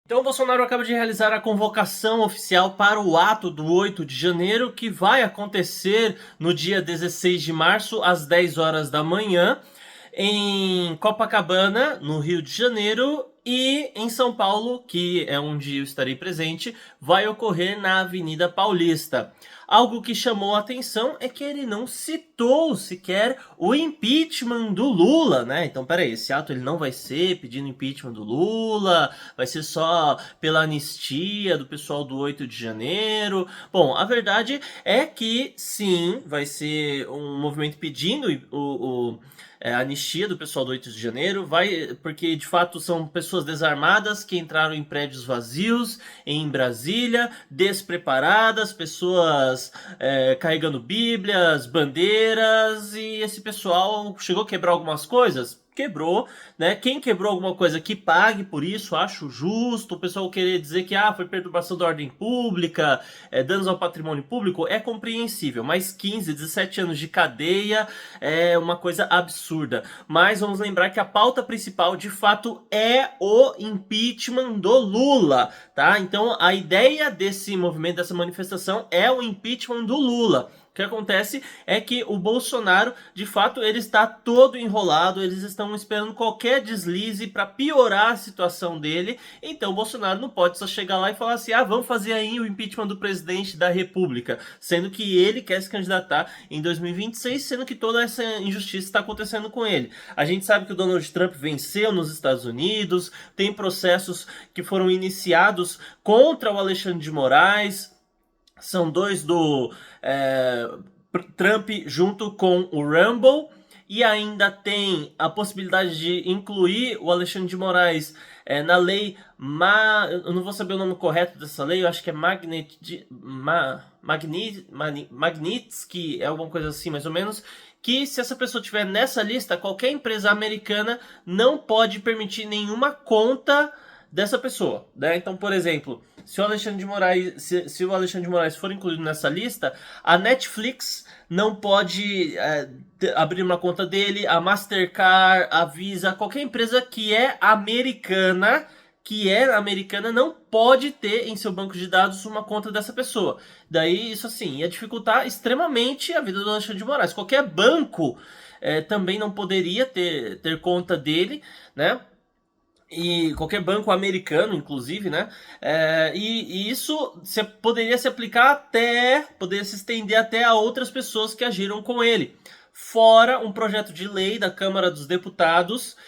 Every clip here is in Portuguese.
Então, o Bolsonaro acaba de realizar a convocação oficial para o ato do 8 de janeiro, que vai acontecer no dia 16 de março, às 10 horas da manhã, em Copacabana, no Rio de Janeiro, e em São Paulo, que é onde eu estarei presente, vai ocorrer na Avenida Paulista. Algo que chamou a atenção é que ele não citou sequer o impeachment do Lula, né? Então, peraí, esse ato ele não vai ser pedindo impeachment do Lula, vai ser só pela anistia do pessoal do 8 de janeiro. Bom, a verdade é que sim, vai ser um movimento pedindo a anistia do pessoal do 8 de janeiro, porque de fato são pessoas desarmadas que entraram em prédios vazios em Brasília, despreparadas, pessoas carregando bíblias, bandeiras, e esse pessoal chegou a quebrar algumas coisas. Quebrou, né? Quem quebrou alguma coisa que pague por isso, acho justo. O pessoal querer dizer que foi perturbação da ordem pública, danos ao patrimônio público, é compreensível, mas 15, 17 anos de cadeia é uma coisa absurda. Mas vamos lembrar que a pauta principal, de fato, é o impeachment do Lula, tá? Então a ideia desse movimento, dessa manifestação, é o impeachment do Lula. O que acontece é que o Bolsonaro, de fato, ele está todo enrolado, eles estão esperando qualquer deslize para piorar a situação dele. Então o Bolsonaro não pode só chegar lá e falar assim: vamos fazer aí o impeachment do presidente da República, sendo que ele quer se candidatar em 2026, sendo que toda essa injustiça está acontecendo com ele. A gente sabe que o Donald Trump venceu nos Estados Unidos, tem processos que foram iniciados contra o Alexandre de Moraes. São dois do Trump junto com o Rumble. E ainda tem a possibilidade de incluir o Alexandre de Moraes na lei. Eu não vou saber o nome correto dessa lei, eu acho que é Magnitsky, é alguma coisa assim mais ou menos. Que se essa pessoa estiver nessa lista, qualquer empresa americana não pode permitir nenhuma conta dessa pessoa, né? Então, por exemplo, se o Alexandre de Moraes, se o Alexandre de Moraes for incluído nessa lista, a Netflix não pode abrir uma conta dele, a Mastercard, a Visa, qualquer empresa que é americana não pode ter em seu banco de dados uma conta dessa pessoa. Daí, isso assim, ia dificultar extremamente a vida do Alexandre de Moraes. Qualquer banco também não poderia ter conta dele, né? E qualquer banco americano, inclusive, né? E isso poderia se aplicar poderia se estender até a outras pessoas que agiram com ele. Fora um projeto de lei da Câmara dos Deputados,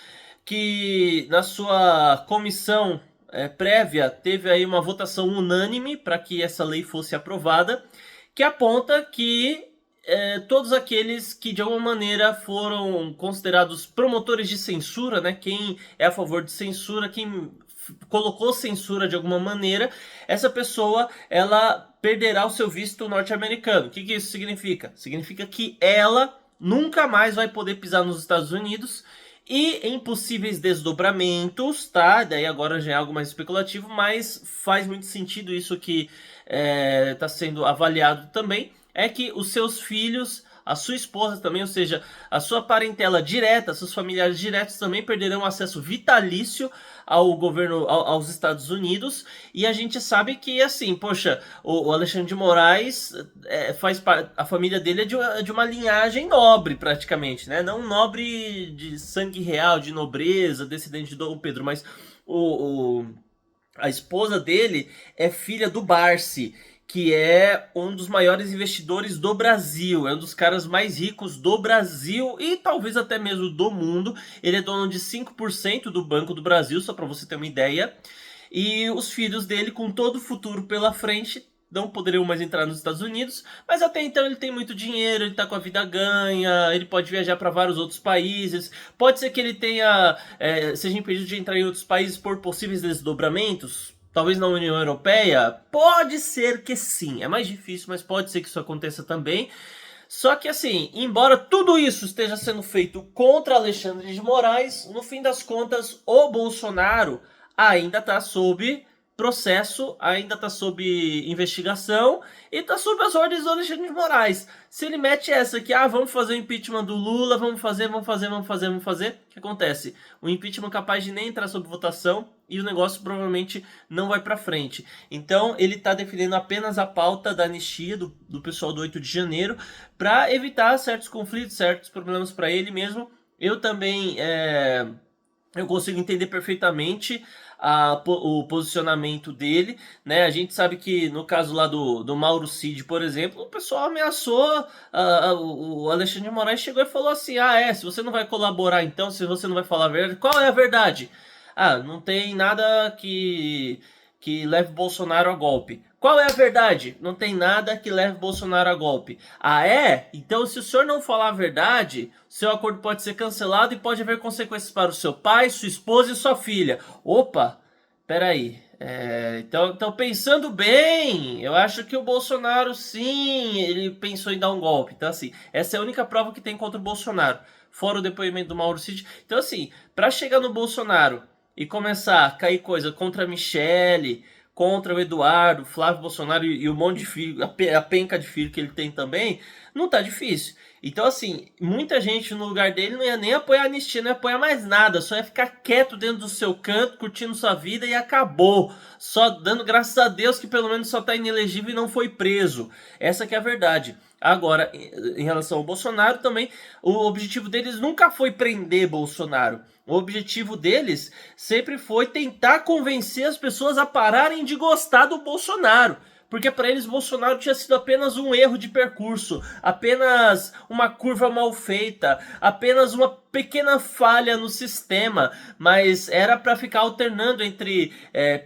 que na sua comissão prévia teve aí uma votação unânime para que essa lei fosse aprovada, que aponta que todos aqueles que de alguma maneira foram considerados promotores de censura, né? Quem é a favor de censura, quem colocou censura de alguma maneira, essa pessoa ela perderá o seu visto norte-americano. O que isso significa? Significa que ela nunca mais vai poder pisar nos Estados Unidos. E em possíveis desdobramentos, tá? Daí agora já é algo mais especulativo, mas faz muito sentido isso que está sendo avaliado também. É que os seus filhos, a sua esposa também, ou seja, a sua parentela direta, seus familiares diretos também perderão acesso vitalício ao governo, aos Estados Unidos. E a gente sabe que, assim, poxa, o Alexandre de Moraes faz parte, a família dele é de uma linhagem nobre, praticamente, né? Não nobre de sangue real, de nobreza, descendente de Dom Pedro, mas a esposa dele é filha do Barsi, que é um dos maiores investidores do Brasil, é um dos caras mais ricos do Brasil e talvez até mesmo do mundo. Ele é dono de 5% do Banco do Brasil, só para você ter uma ideia. E os filhos dele, com todo o futuro pela frente, não poderiam mais entrar nos Estados Unidos, mas até então ele tem muito dinheiro, ele tá com a vida ganha, ele pode viajar para vários outros países. Pode ser que ele seja impedido de entrar em outros países por possíveis desdobramentos. Talvez na União Europeia? Pode ser que sim. É mais difícil, mas pode ser que isso aconteça também. Só que assim, embora tudo isso esteja sendo feito contra Alexandre de Moraes, no fim das contas, o Bolsonaro ainda está sob processo, ainda está sob investigação e está sob as ordens do Alexandre de Moraes. Se ele mete essa aqui, vamos fazer o impeachment do Lula, vamos fazer, o que acontece? O impeachment é capaz de nem entrar sob votação e o negócio provavelmente não vai para frente. Então ele está defendendo apenas a pauta da anistia do pessoal do 8 de janeiro para evitar certos conflitos, certos problemas para ele mesmo. Eu também eu consigo entender perfeitamente o posicionamento dele, né? A gente sabe que no caso lá do Mauro Cid, por exemplo, o pessoal ameaçou, o Alexandre de Moraes chegou e falou assim, se você não vai colaborar então, se você não vai falar a verdade, qual é a verdade? Não tem nada que leve Bolsonaro a golpe. Qual é a verdade? Não tem nada que leve Bolsonaro a golpe. Então, se o senhor não falar a verdade, seu acordo pode ser cancelado e pode haver consequências para o seu pai, sua esposa e sua filha. Opa, peraí. Então, pensando bem, eu acho que o Bolsonaro, sim, ele pensou em dar um golpe. Então, assim, essa é a única prova que tem contra o Bolsonaro. Fora o depoimento do Mauro Cid. Então, assim, para chegar no Bolsonaro e começar a cair coisa contra a Michele, contra o Eduardo, Flávio Bolsonaro e um monte de filho, a penca de filho que ele tem também, não tá difícil. Então, assim, muita gente no lugar dele não ia nem apoiar a anistia, não ia apoiar mais nada, só ia ficar quieto dentro do seu canto, curtindo sua vida e acabou. Só dando graças a Deus que pelo menos só tá inelegível e não foi preso. Essa que é a verdade. Agora, em relação ao Bolsonaro também, o objetivo deles nunca foi prender Bolsonaro. O objetivo deles sempre foi tentar convencer as pessoas a pararem de gostar do Bolsonaro. Porque para eles Bolsonaro tinha sido apenas um erro de percurso, apenas uma curva mal feita, apenas uma pequena falha no sistema, mas era para ficar alternando entre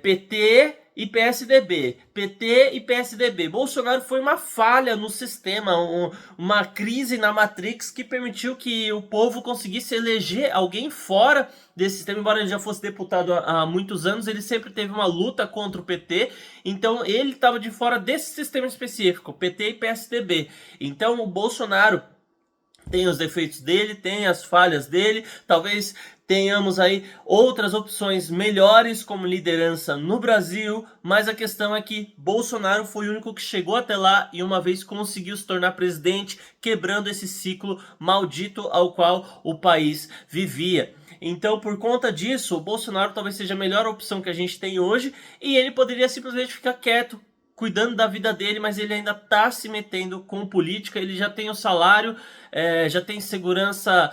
PT e PSDB, PT e PSDB. Bolsonaro foi uma falha no sistema, uma crise na Matrix que permitiu que o povo conseguisse eleger alguém fora desse sistema. Embora ele já fosse deputado há muitos anos, ele sempre teve uma luta contra o PT, então ele estava de fora desse sistema específico, PT e PSDB. Então o Bolsonaro tem os defeitos dele, tem as falhas dele, talvez tenhamos aí outras opções melhores como liderança no Brasil, mas a questão é que Bolsonaro foi o único que chegou até lá e uma vez conseguiu se tornar presidente, quebrando esse ciclo maldito ao qual o país vivia. Então, por conta disso, o Bolsonaro talvez seja a melhor opção que a gente tem hoje e ele poderia simplesmente ficar quieto, cuidando da vida dele, mas ele ainda está se metendo com política, ele já tem o salário, já tem segurança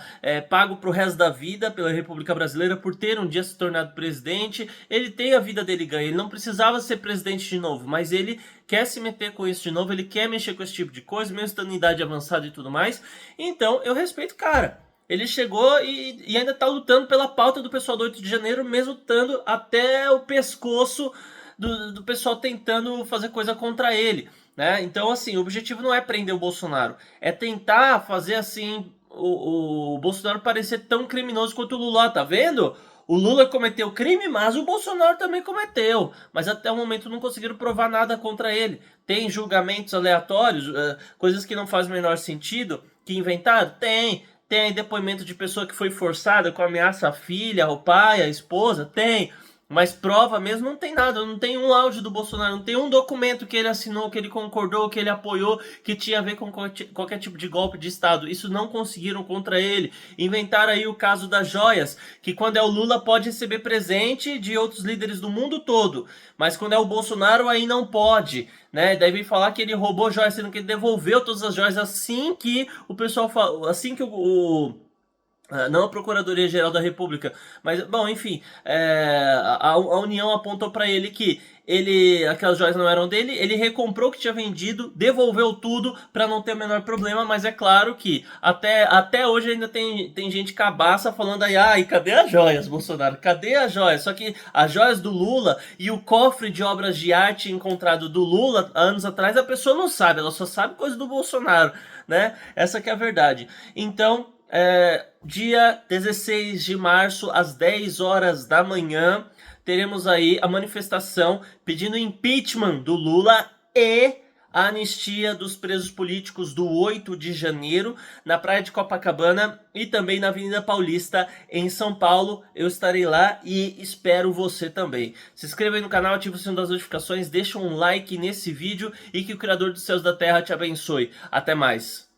pago para o resto da vida pela República Brasileira por ter um dia se tornado presidente, ele tem a vida dele ganha, ele não precisava ser presidente de novo, mas ele quer se meter com isso de novo, ele quer mexer com esse tipo de coisa, mesmo estando em idade avançada e tudo mais, então eu respeito o cara. Ele chegou e ainda está lutando pela pauta do pessoal do 8 de janeiro, mesmo estando até o pescoço do pessoal tentando fazer coisa contra ele, né? Então, assim, o objetivo não é prender o Bolsonaro, é tentar fazer, assim, o Bolsonaro parecer tão criminoso quanto o Lula, tá vendo? O Lula cometeu crime, mas o Bolsonaro também cometeu. Mas até o momento não conseguiram provar nada contra ele. Tem julgamentos aleatórios, coisas que não fazem o menor sentido, que inventaram? Tem. Tem depoimento de pessoa que foi forçada com ameaça à filha, ao pai, à esposa? Tem. Mas prova mesmo não tem nada, não tem um áudio do Bolsonaro, não tem um documento que ele assinou, que ele concordou, que ele apoiou, que tinha a ver com qualquer tipo de golpe de Estado. Isso não conseguiram contra ele. Inventaram aí o caso das joias, que quando é o Lula pode receber presente de outros líderes do mundo todo, mas quando é o Bolsonaro aí não pode, né? Daí vem falar que ele roubou joias, sendo que ele devolveu todas as joias assim que o pessoal falou, assim que não a Procuradoria-Geral da República, mas, bom, enfim, a União apontou para ele que aquelas joias não eram dele, ele recomprou o que tinha vendido, devolveu tudo para não ter o menor problema, mas é claro que até hoje ainda tem gente cabaça falando aí, cadê as joias, Bolsonaro? Cadê as joias? Só que as joias do Lula e o cofre de obras de arte encontrado do Lula anos atrás, a pessoa não sabe, ela só sabe coisa do Bolsonaro, né? Essa que é a verdade. Então, dia 16 de março, às 10 horas da manhã, teremos aí a manifestação pedindo impeachment do Lula e a anistia dos presos políticos do 8 de janeiro, na Praia de Copacabana e também na Avenida Paulista, em São Paulo. Eu estarei lá e espero você também. Se inscreva aí no canal, ative o sininho das notificações, deixa um like nesse vídeo e que o Criador dos céus e da terra te abençoe. Até mais!